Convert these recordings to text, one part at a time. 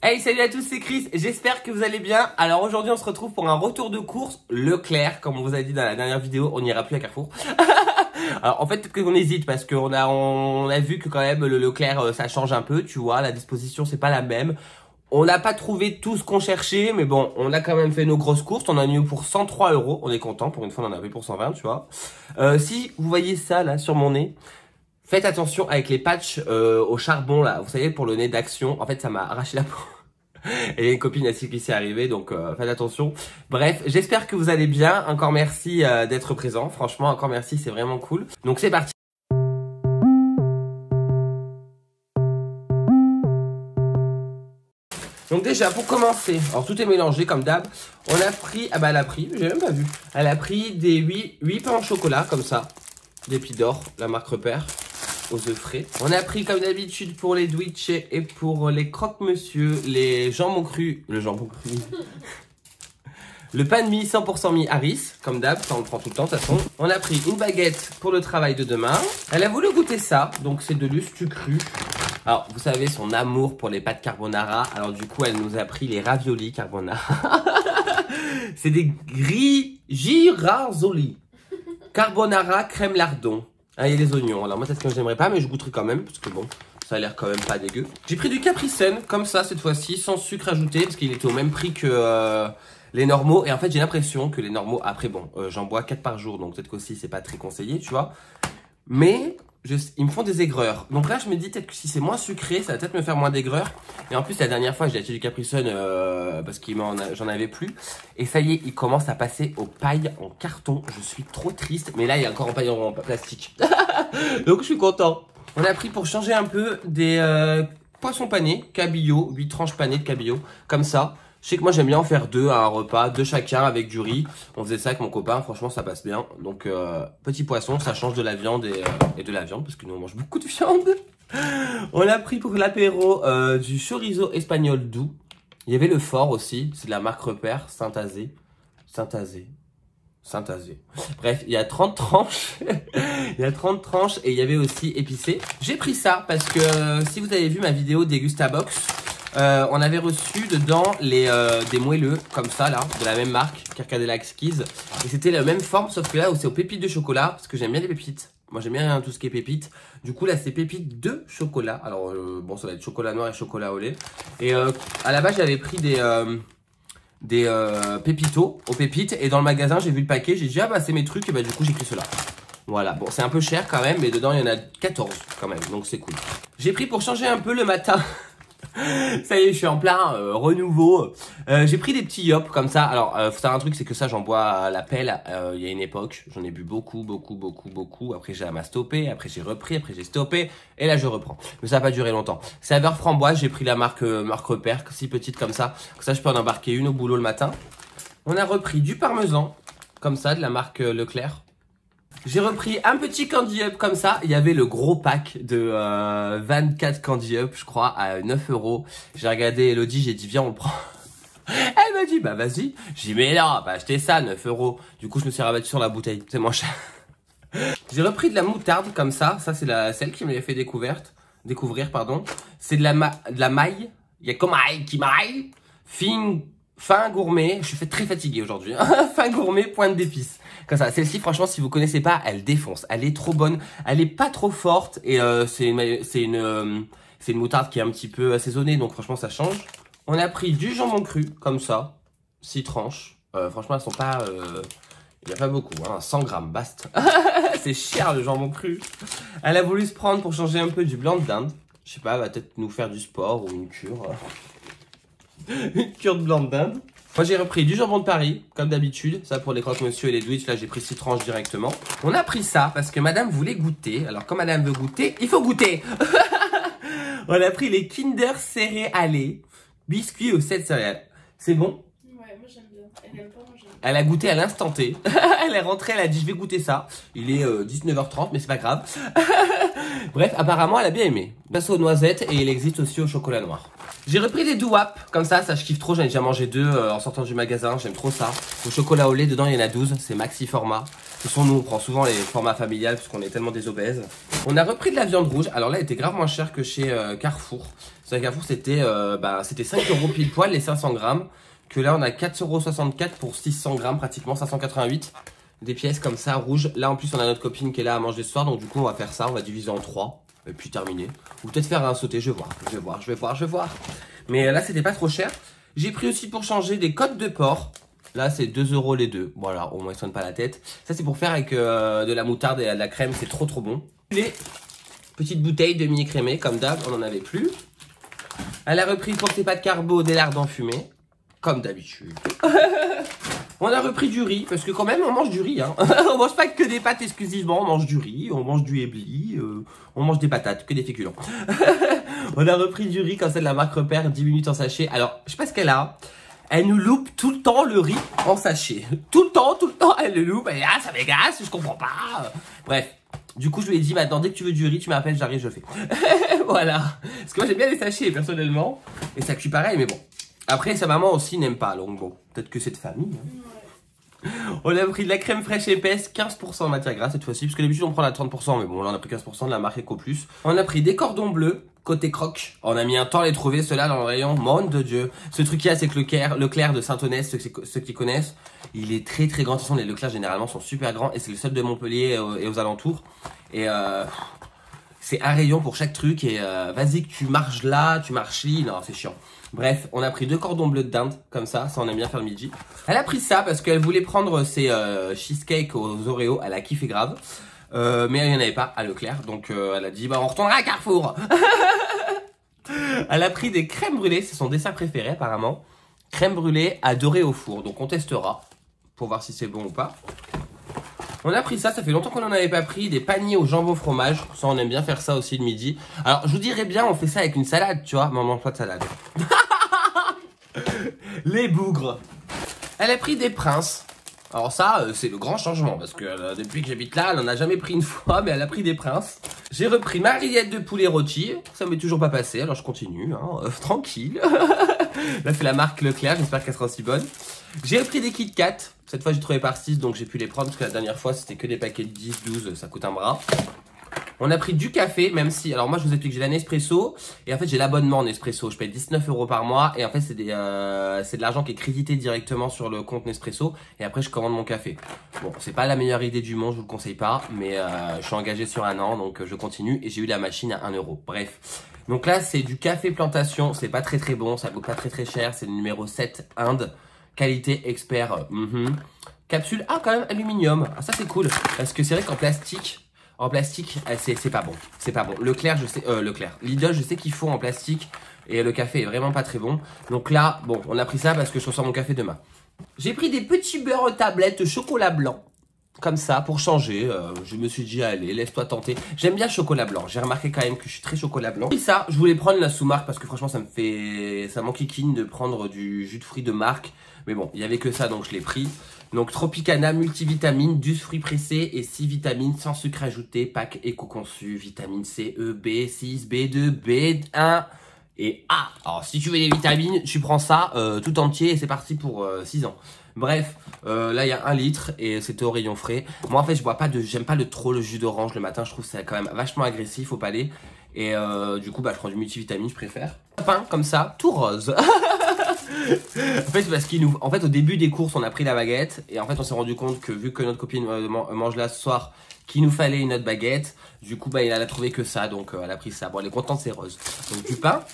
Hey, salut à tous, c'est Chris, j'espère que vous allez bien. Alors aujourd'hui on se retrouve pour un retour de course Leclerc, comme on vous a dit dans la dernière vidéo, on n'ira plus à Carrefour. Alors en fait peut-être qu'on hésite parce qu'on a vu que quand même le Leclerc ça change un peu, tu vois, la disposition c'est pas la même. On n'a pas trouvé tout ce qu'on cherchait, mais bon, on a quand même fait nos grosses courses, on en a eu pour 103 €, on est content, pour une fois on en avait pour 120, tu vois. Si vous voyez ça là sur mon nez, faites attention avec les patchs au charbon là, vous savez pour le nez d'Action, en fait ça m'a arraché la peau. Et il y a une copine aussi qui s'est arrivée, donc faites attention. Bref, j'espère que vous allez bien. Encore merci d'être présent. Franchement, encore merci, c'est vraiment cool. Donc c'est parti. Donc déjà, pour commencer, alors tout est mélangé comme d'hab. On a pris, ah bah elle a pris, j'ai même pas vu. Elle a pris des 8 pains au chocolat, comme ça. Des Pidor, la marque Repère. Aux œufs frais. On a pris comme d'habitude pour les Dwitch et pour les croque-monsieur, les jambons crus, le jambon cru, le pain de mie 100% mie Harris, comme d'hab, ça on le prend tout le temps de toute façon. On a pris une baguette pour le travail de demain. Elle a voulu goûter ça, donc c'est de l'ustu cru. Alors vous savez son amour pour les pâtes carbonara, alors du coup elle nous a pris les raviolis carbonara. C'est des girasoli, carbonara crème lardon. Ah, il y a des oignons. Alors moi, peut-être que j'aimerais pas, mais je goûterai quand même, parce que bon, ça a l'air quand même pas dégueu. J'ai pris du Capri Sun, comme ça, cette fois-ci, sans sucre ajouté, parce qu'il était au même prix que les normaux. Et en fait, j'ai l'impression que les normaux, après bon, j'en bois 4 par jour, donc peut-être qu'aussi, c'est pas très conseillé, tu vois. Mais ils me font des aigreurs. Donc là, je me dis peut-être que si c'est moins sucré, ça va peut-être me faire moins d'aigreurs. Et en plus, la dernière fois, j'ai acheté du Capri Sun parce que j'en avais plus. Et ça y est, il commence à passer aux pailles en carton. Je suis trop triste. Mais là, il est encore en paille en plastique. Donc, je suis content. On a pris pour changer un peu des poissons panés, cabillaud, 8 tranches panées de cabillaud. Comme ça. Je sais que moi j'aime bien en faire 2 à un repas, 2 chacun avec du riz. On faisait ça avec mon copain, franchement ça passe bien. Donc petit poisson, ça change de la viande et de la viande parce que nous on mange beaucoup de viande. On a pris pour l'apéro du chorizo espagnol doux. Il y avait le fort aussi, c'est de la marque Repère, Saint-Azé. Bref, il y a 30 tranches. Il y a 30 tranches et il y avait aussi épicé. J'ai pris ça parce que si vous avez vu ma vidéo Dégustabox, on avait reçu dedans des moelleux comme ça là, de la même marque, Carcadella Exquise. Et c'était la même forme sauf que là où c'est aux pépites de chocolat, parce que j'aime bien les pépites. Moi j'aime bien tout ce qui est pépites. Du coup là c'est pépites de chocolat. Alors bon ça va être chocolat noir et chocolat au lait. Et à la base j'avais pris des pépitos aux pépites. Et dans le magasin j'ai vu le paquet, j'ai dit ah bah c'est mes trucs et bah du coup j'ai pris cela. Voilà, bon c'est un peu cher quand même mais dedans il y en a 14 quand même, donc c'est cool. J'ai pris pour changer un peu le matin. Ça y est, je suis en plein renouveau. J'ai pris des petits yop comme ça. Alors, faut savoir un truc, c'est que ça, j'en bois à la pelle. Il y a une époque, j'en ai bu beaucoup. Après, j'ai stoppé. Après, j'ai repris. Après, j'ai stoppé. Et là, je reprends. Mais ça va pas durer longtemps. Saveur framboise, j'ai pris la marque Repère, si petite comme ça. Comme ça, je peux en embarquer une au boulot le matin. On a repris du parmesan, comme ça, de la marque Leclerc. J'ai repris un petit Candy Up comme ça. Il y avait le gros pack de 24 Candy Up, je crois, à 9 €. J'ai regardé Elodie, j'ai dit viens on le prend. Elle m'a dit bah vas-y. J'ai dit mais non, bah acheter ça 9 €. Du coup je me suis rabattu sur la bouteille, c'est moins cher. J'ai repris de la moutarde comme ça. Ça c'est celle qui me l'a fait découvrir. C'est de la maille. Il y a comme maille qui maille. Fin gourmet. Je suis très fatigué aujourd'hui. Fin gourmet, pointe d'épices. Comme ça, celle-ci, franchement, si vous connaissez pas, elle défonce. Elle est trop bonne. Elle est pas trop forte et c'est une moutarde qui est un petit peu assaisonnée, donc franchement, ça change. On a pris du jambon cru, comme ça, 6 tranches. Franchement, elles sont pas, il n'y a pas beaucoup, hein, 100 grammes, basta. C'est cher le jambon cru. Elle a voulu se prendre pour changer un peu du blanc de dinde. Je sais pas, elle va peut-être nous faire du sport ou une cure. Une cure de blanc de dinde. Moi j'ai repris du jambon de Paris, comme d'habitude. Ça pour les croque-monsieur et les Dwitch, là j'ai pris 6 tranches directement. On a pris ça parce que madame voulait goûter. Alors quand madame veut goûter, il faut goûter. On a pris les Kinder céréales, biscuits aux 7 céréales. C'est bon? Ouais. Ouais, moi j'aime bien. Elle aime pas, moi j'aime bien. Elle a goûté à l'instant T. Elle est rentrée, elle a dit je vais goûter ça. Il est 19h30, mais c'est pas grave. Bref, apparemment elle a bien aimé. Passe aux noisettes et il existe aussi au chocolat noir. J'ai repris des doo-wop, comme ça je kiffe trop. J'en ai déjà mangé 2 en sortant du magasin, j'aime trop ça. Au chocolat au lait, dedans il y en a 12, c'est maxi format. Ce sont nous, on prend souvent les formats familiales parce qu'on est tellement des obèses. On a repris de la viande rouge, alors là elle était grave moins chère que chez Carrefour. Sur Carrefour c'était 5 € pile poil les 500 grammes. Que là on a 4,64 € pour 600 grammes, pratiquement 588. Des pièces comme ça, rouges. Là en plus on a notre copine qui est là à manger ce soir, donc du coup on va faire ça, on va diviser en 3. Et puis terminer. Ou peut-être faire un sauté, je vais voir. Mais là c'était pas trop cher. J'ai pris aussi pour changer des côtes de porc. Là c'est 2 € les deux. Voilà, au moins ils ne sonnent pas la tête. Ça c'est pour faire avec de la moutarde et de la crème, c'est trop bon. Les petites bouteilles de mini-crémé, comme d'hab, on n'en avait plus. Elle a repris pour ses pâtes carbo des lardons enfumés. Comme d'habitude. On a repris du riz, parce que quand même on mange du riz. Hein. On mange pas que des pâtes exclusivement, on mange du riz, on mange du ébli, on mange des patates, que des féculents. On a repris du riz comme ça de la marque Repère, 10 minutes en sachet. Alors, je sais pas ce qu'elle a. Elle nous loupe tout le temps le riz en sachet. Tout le temps, elle le loupe. Elle dit, ah, ça m'agace, je comprends pas. Bref. Du coup, je lui ai dit, maintenant, dès que tu veux du riz, tu m'appelles, j'arrive, je le fais. Voilà. Parce que moi, j'aime bien les sachets, personnellement. Et ça cuit pareil, mais bon. Après, sa maman aussi n'aime pas, donc bon, peut-être que c'est de famille. Hein. Ouais. On a pris de la crème fraîche épaisse, 15% de matière grasse cette fois-ci, parce que d'habitude on prend la 30%, mais bon, là on a pris 15% de la marque EcoPlus. On a pris des cordons bleus, côté croque. On a mis un temps à les trouver, ceux-là, dans le rayon, monde de Dieu. Ce truc-là, c'est que Leclerc de Saint-Onès, ceux qui connaissent, il est très grand. De toute façon, les Leclerc généralement sont super grands, et c'est le seul de Montpellier et aux alentours. Et c'est un rayon pour chaque truc, et vas-y que tu marches là, tu marches là, non, c'est chiant. Bref, on a pris 2 cordons bleus de dinde, comme ça on aime bien faire le midi. Elle a pris ça parce qu'elle voulait prendre ses cheesecakes aux Oreos, elle a kiffé grave. Mais il n'y en avait pas à Leclerc, donc elle a dit bah on retournera à Carrefour. Elle a pris des crèmes brûlées, c'est son dessert préféré apparemment. Crème brûlée à dorer au four, donc on testera pour voir si c'est bon ou pas. On a pris ça fait longtemps qu'on n'en avait pas pris, des paniers au jambon fromage. Ça, on aime bien faire ça aussi le midi. Alors, je vous dirais bien, on fait ça avec une salade, tu vois, mais on mange pas de salade. Les bougres. Elle a pris des princes. Alors ça, c'est le grand changement, parce que depuis que j'habite là, elle n'en a jamais pris une fois, mais elle a pris des princes. J'ai repris ma rillette de poulet rôti. Ça m'est toujours pas passé, alors je continue, hein, tranquille. Là, c'est la marque Leclerc, j'espère qu'elle sera aussi bonne. J'ai repris des Kit Kat. Cette fois, j'ai trouvé par 6, donc j'ai pu les prendre, parce que la dernière fois, c'était que des paquets de 10, 12, ça coûte un bras. On a pris du café, même si... Alors moi, je vous explique, j'ai la Nespresso, et en fait, j'ai l'abonnement Nespresso. Je paye 19 € par mois, et en fait, c'est de l'argent qui est crédité directement sur le compte Nespresso, et après, je commande mon café. Bon, c'est pas la meilleure idée du monde, je vous le conseille pas, mais je suis engagé sur 1 an, donc je continue, et j'ai eu la machine à 1 €. Bref. Donc là, c'est du café plantation, c'est pas très bon, ça coûte pas très cher, c'est le numéro 7 Inde. Qualité expert. Capsule, quand même aluminium. Ah, ça c'est cool. Parce que c'est vrai qu'en plastique, c'est pas bon. C'est pas bon. Leclerc, je sais, Lidl, je sais qu'ils font en plastique. Et le café est vraiment pas très bon. Donc là, bon, on a pris ça parce que je ressors mon café demain. J'ai pris des petits beurres aux tablettes chocolat blanc. Comme ça, pour changer, je me suis dit, allez, laisse-toi tenter. J'aime bien le chocolat blanc, j'ai remarqué quand même que je suis très chocolat blanc. Et ça, je voulais prendre la sous-marque parce que franchement, ça m'enquiquine de prendre du jus de fruits de marque. Mais bon, il n'y avait que ça, donc je l'ai pris. Donc Tropicana, multivitamine, 12 fruits pressés et 6 vitamines sans sucre ajouté, pack éco-conçu, vitamine C, E, B6, B2, B1 et A. Alors, si tu veux des vitamines, tu prends ça tout entier et c'est parti pour 6 ans. Bref, là il y a 1 litre et c'était au rayon frais. Moi en fait j'aime pas trop le jus d'orange le matin, je trouve que c'est quand même vachement agressif au palais. Et du coup je prends du multivitamine, je préfère. Pain comme ça, tout rose. En fait c'est parce en fait au début des courses on a pris la baguette. Et en fait on s'est rendu compte que vu que notre copine mange là ce soir, qu'il nous fallait une autre baguette. Du coup elle a trouvé que ça, donc elle a pris ça. Bon elle est contente, c'est rose. Donc du pain.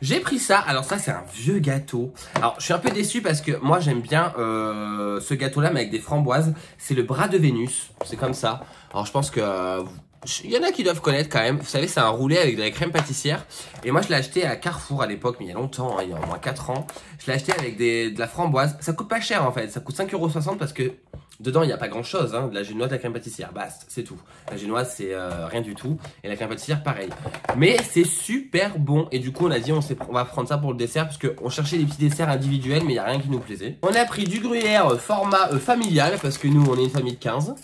J'ai pris ça, alors ça c'est un vieux gâteau. Alors je suis un peu déçu parce que moi j'aime bien ce gâteau là mais avec des framboises. C'est le bras de Vénus, c'est comme ça. Alors je pense que il y en a qui doivent connaître quand même. Vous savez c'est un roulé avec de la crème pâtissière. Et moi je l'ai acheté à Carrefour à l'époque, mais il y a longtemps, hein, il y a au moins 4 ans. Je l'ai acheté avec de la framboise, ça coûte pas cher en fait. Ça coûte 5,60 € parce que Dedans, il n'y a pas grand-chose, hein. De la génoise, de la crème pâtissière, basta, c'est tout. La génoise, c'est rien du tout. Et la crème pâtissière, pareil. Mais c'est super bon. Et du coup, on a dit, on va prendre ça pour le dessert, parce qu'on cherchait des petits desserts individuels, mais il n'y a rien qui nous plaisait. On a pris du gruyère format familial, parce que nous, on est une famille de 15.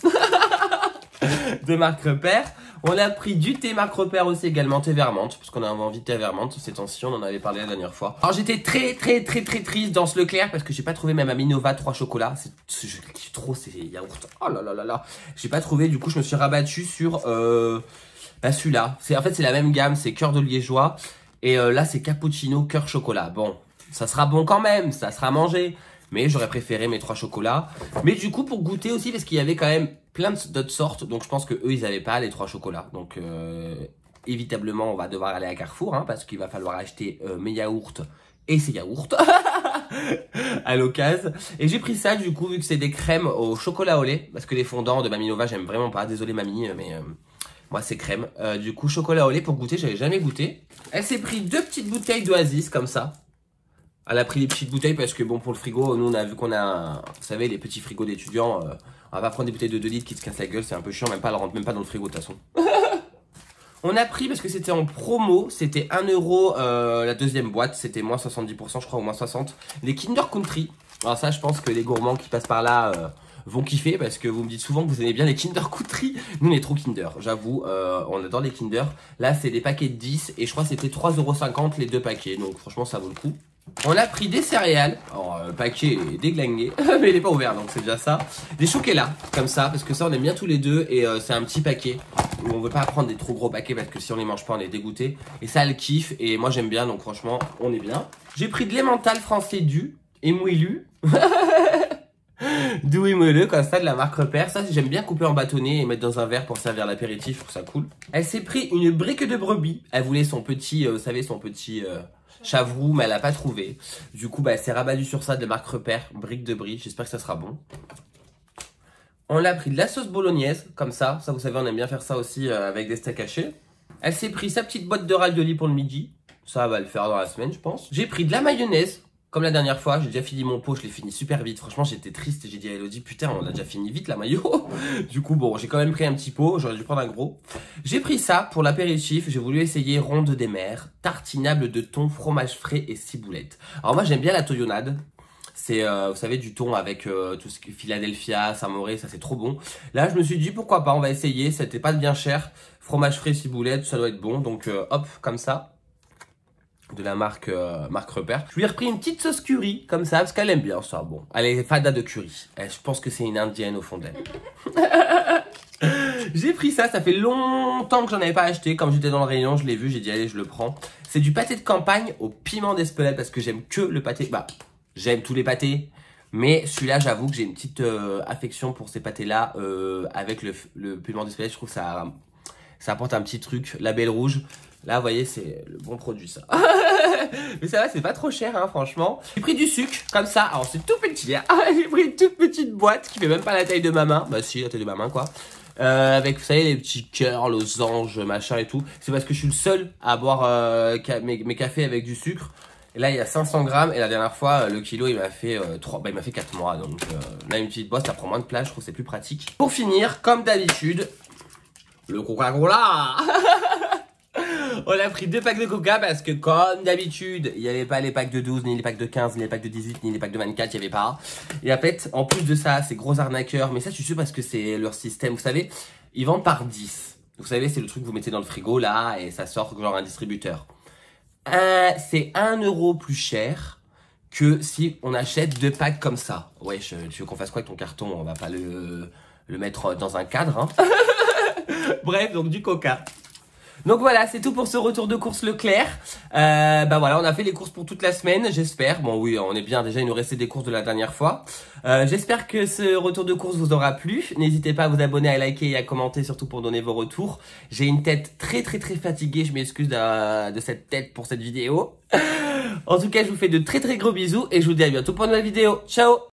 De marque Repère. On a pris du thé marque Repère aussi également, thé Vermante, parce qu'on a envie de thé Vermante ces temps-ci, on en avait parlé la dernière fois. Alors j'étais très triste dans ce Leclerc parce que j'ai pas trouvé même Aminova 3 chocolats. Je kiffe trop ces yaourts. Oh là là là là. J'ai pas trouvé, du coup je me suis rabattu sur celui-là. En fait c'est la même gamme, c'est cœur de liégeois. Et là c'est cappuccino cœur chocolat. Bon, ça sera bon quand même, ça sera mangé. Mais j'aurais préféré mes 3 chocolats. Mais du coup, pour goûter aussi, parce qu'il y avait quand même plein d'autres sortes. Donc, je pense que eux, ils n'avaient pas les 3 chocolats. Donc, évitablement, on va devoir aller à Carrefour. Hein, parce qu'il va falloir acheter mes yaourts et ces yaourts. À l'occasion. Et j'ai pris ça, du coup, vu que c'est des crèmes au chocolat au lait. Parce que les fondants de Maminova, j'aime vraiment pas. Désolé, mamie, mais... moi, c'est crème. Du coup, chocolat au lait pour goûter, j'avais jamais goûté. Elle s'est pris 2 petites bouteilles d'Oasis, comme ça. Elle a pris des petites bouteilles parce que bon, pour le frigo, nous on a vu qu'on a, vous savez, les petits frigos d'étudiants. On va pas prendre des bouteilles de 2 litres qui se cassent la gueule, c'est un peu chiant, même pas, elle rentre même pas dans le frigo de toute façon. On a pris parce que c'était en promo, c'était 1 euro la deuxième boîte, c'était moins 70% je crois, ou moins 60. Les Kinder Country. Alors ça, je pense que les gourmands qui passent par là vont kiffer parce que vous me dites souvent que vous aimez bien les Kinder Country. Nous on est trop Kinder, j'avoue, on adore les Kinder. Là c'est des paquets de 10 et je crois que c'était 3,50 € les 2 paquets, donc franchement ça vaut le coup. On a pris des céréales, alors le paquet est déglingué, mais il n'est pas ouvert donc c'est déjà ça. Des chocolats, comme ça, parce que ça on aime bien tous les deux et c'est un petit paquet. Où on veut pas prendre des trop gros paquets parce que si on les mange pas on est dégoûté. Et ça elle kiffe et moi j'aime bien donc franchement on est bien. J'ai pris de l'emmental français du et moelleux. Doux et moelleux comme ça de la marque Repère. Ça j'aime bien couper en bâtonnet et mettre dans un verre pour servir l'apéritif, je trouve ça cool. Elle s'est pris une brique de brebis. Elle voulait son petit, vous savez son petit... Chavroux, mais elle a pas trouvé. Du coup, bah, elle s'est rabattue sur ça de marque Repère, brique de brie. J'espère que ça sera bon. On l'a pris de la sauce bolognaise, comme ça. Ça, vous savez, on aime bien faire ça aussi avec des steaks hachés. Elle s'est pris sa petite boîte de ravioli pour le midi. Ça va le faire dans la semaine, je pense. J'ai pris de la mayonnaise. Comme la dernière fois, j'ai déjà fini mon pot, je l'ai fini super vite. Franchement, j'étais triste et j'ai dit à Elodie, putain, on a déjà fini vite la mayo. Du coup, bon, j'ai quand même pris un petit pot, j'aurais dû prendre un gros. J'ai pris ça pour l'apéritif, j'ai voulu essayer ronde des mers, tartinable de thon, fromage frais et ciboulette. Alors moi, j'aime bien la toyonnade. C'est, vous savez, du thon avec tout ce qui est Philadelphia, Saint-Maurice, ça c'est trop bon. Là, je me suis dit, pourquoi pas, on va essayer, c'était pas bien cher. Fromage frais, ciboulette, ça doit être bon, donc hop, comme ça. De la marque Repère. Je lui ai repris une petite sauce curry, comme ça, parce qu'elle aime bien ça. Bon, elle est fada de curry. Je pense que c'est une indienne au fond d'elle. J'ai pris ça, ça fait longtemps que j'en avais pas acheté. Comme j'étais dans le rayon, je l'ai vu, j'ai dit allez, je le prends. C'est du pâté de campagne au piment d'Espelette, parce que j'aime que le pâté. Bah, j'aime tous les pâtés. Mais celui-là, j'avoue que j'ai une petite affection pour ces pâtés-là. Avec le piment d'Espelette, je trouve que ça apporte un petit truc. La Belle Rouge. Là, vous voyez, c'est le bon produit, ça. Mais ça va, c'est pas trop cher, hein, franchement. J'ai pris du sucre, comme ça. Alors, c'est tout petit, hein. J'ai pris une toute petite boîte qui fait même pas la taille de ma main. Bah, si, la taille de ma main, quoi. Avec, vous savez, les petits cœurs, losanges, machin et tout. C'est parce que je suis le seul à boire mes cafés avec du sucre. Et là, il y a 500 grammes. Et la dernière fois, le kilo, il m'a fait 4 mois. Donc, là, une petite boîte, ça prend moins de place. Je trouve que c'est plus pratique. Pour finir, comme d'habitude, le Coca-Cola. On a pris 2 packs de coca parce que comme d'habitude, il n'y avait pas les packs de 12, ni les packs de 15, ni les packs de 18, ni les packs de 24, il n'y avait pas. Et en fait, en plus de ça, c'est gros arnaqueurs. Mais ça, je suis sûr parce que c'est leur système. Vous savez, ils vendent par 10. Vous savez, c'est le truc que vous mettez dans le frigo là et ça sort genre un distributeur. C'est 1 euro plus cher que si on achète 2 packs comme ça. Ouais, tu veux qu'on fasse quoi avec ton carton? On va pas le mettre dans un cadre, hein. Bref, donc du coca. Donc voilà, c'est tout pour ce retour de course Leclerc. Bah voilà, on a fait les courses pour toute la semaine, j'espère. Bon oui, on est bien, déjà il nous restait des courses de la dernière fois. J'espère que ce retour de course vous aura plu. N'hésitez pas à vous abonner, à liker et à commenter, surtout pour donner vos retours. J'ai une tête très fatiguée, je m'excuse de cette tête pour cette vidéo. En tout cas, je vous fais de très gros bisous et je vous dis à bientôt pour une nouvelle vidéo. Ciao!